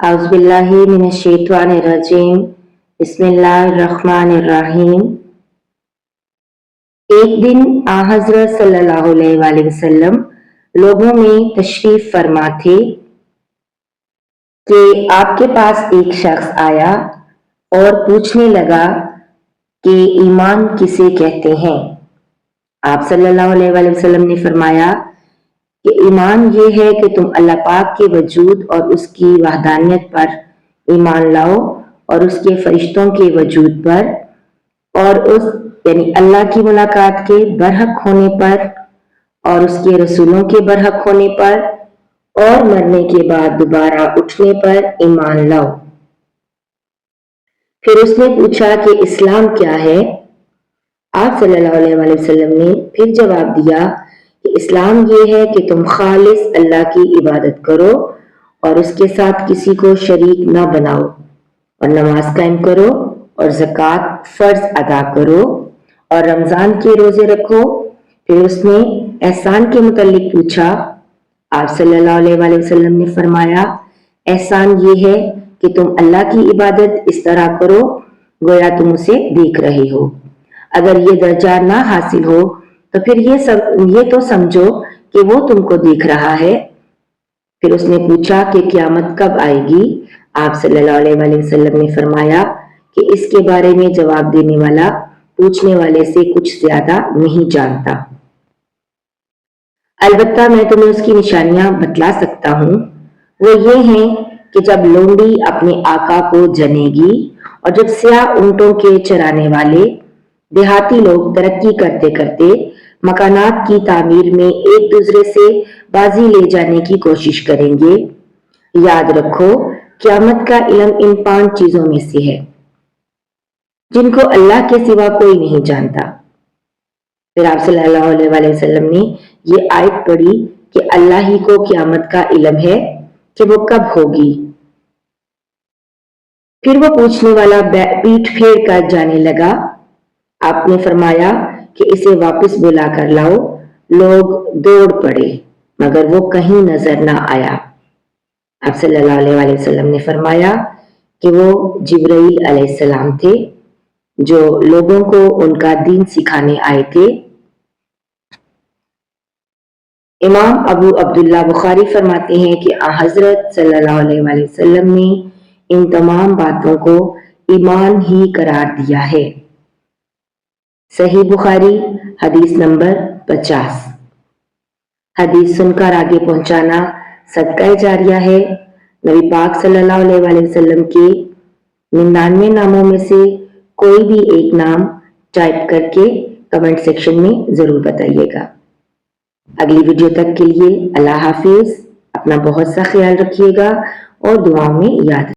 اعوذ باللہ من الشیطان الرجیم بسم اللہ الرحمن الرحیم۔ ایک دن آن حضرت صلی اللہ علیہ وآلہ وسلم لوگوں میں تشریف فرما تھے کہ آپ کے پاس ایک شخص آیا اور پوچھنے لگا کہ ایمان کسے کہتے ہیں۔ آپ صلی اللہ علیہ وآلہ وسلم نے فرمایا کہ ایمان یہ ہے کہ تم اللہ پاک کے وجود اور اس کی وحدانیت پر ایمان لاؤ اور اس کے فرشتوں کے وجود پر اور اس یعنی اللہ کی ملاقات کے برحق ہونے پر اور اس کے رسولوں کے برحق ہونے پر اور مرنے کے بعد دوبارہ اٹھنے پر ایمان لاؤ۔ پھر اس نے پوچھا کہ اسلام کیا ہے؟ آپ صلی اللہ علیہ وآلہ وسلم نے پھر جواب دیا کہ اسلام یہ ہے کہ تم خالص اللہ کی عبادت کرو اور اس کے ساتھ کسی کو شریک نہ بناؤ اور نماز قائم کرو اور زکوٰۃ فرض ادا کرو اور رمضان کے روزے رکھو۔ پھر اس نے احسان کے متعلق پوچھا۔ آپ صلی اللہ علیہ وآلہ وسلم نے فرمایا احسان یہ ہے کہ تم اللہ کی عبادت اس طرح کرو گویا تم اسے دیکھ رہے ہو۔ اگر یہ درجہ نہ حاصل ہو تو پھر یہ تو سمجھو کہ وہ تم کو دیکھ رہا ہے۔ پھر اس نے پوچھا کہ قیامت کب آئے گی؟ آپ صلی اللہ علیہ وآلہ وسلم نے فرمایا کہ اس کے بارے میں جواب دینے والا پوچھنے والے سے کچھ زیادہ نہیں جانتا۔ البتہ میں تمہیں اس کی نشانیاں بتلا سکتا ہوں۔ وہ یہ ہیں کہ جب لونڈی اپنے آقا کو جنے گی اور جب سیاہ اونٹوں کے چرانے والے دیہاتی لوگ ترقی کرتے کرتے مکانات کی تعمیر میں ایک دوسرے سے بازی لے جانے کی کوشش کریں گے۔ یاد رکھو قیامت کا علم ان 5 چیزوں میں سے ہے جن کو اللہ کے سوا کوئی نہیں جانتا۔ پھر آپ صلی اللہ علیہ وآلہ وسلم نے یہ آیت پڑھی کہ اللہ ہی کو قیامت کا علم ہے کہ وہ کب ہوگی۔ پھر وہ پوچھنے والا پیٹھ پھیر کر جانے لگا۔ آپ نے فرمایا کہ اسے واپس بلا کر لاؤ۔ لوگ دوڑ پڑے مگر وہ کہیں نظر نہ آیا۔ آپ صلی اللہ علیہ وآلہ وسلم نے فرمایا کہ وہ جبرائیل علیہ السلام تھے جو لوگوں کو ان کا دین سکھانے آئے تھے۔ امام ابو عبداللہ بخاری فرماتے ہیں کہ حضرت صلی اللہ علیہ وآلہ وسلم نے ان تمام باتوں کو ایمان ہی قرار دیا ہے۔ صحیح بخاری حدیث نمبر 50۔ حدیث سن کر آگے پہنچانا صدقہ جاریہ ہے۔ نبی پاک صلی اللہ علیہ وآلہ وسلم کے 99 ناموں میں سے کوئی بھی ایک نام ٹائپ کر کے کمنٹ سیکشن میں ضرور بتائیے گا۔ اگلی ویڈیو تک کے لیے اللہ حافظ۔ اپنا بہت سا خیال رکھیے گا اور دعاؤں میں یاد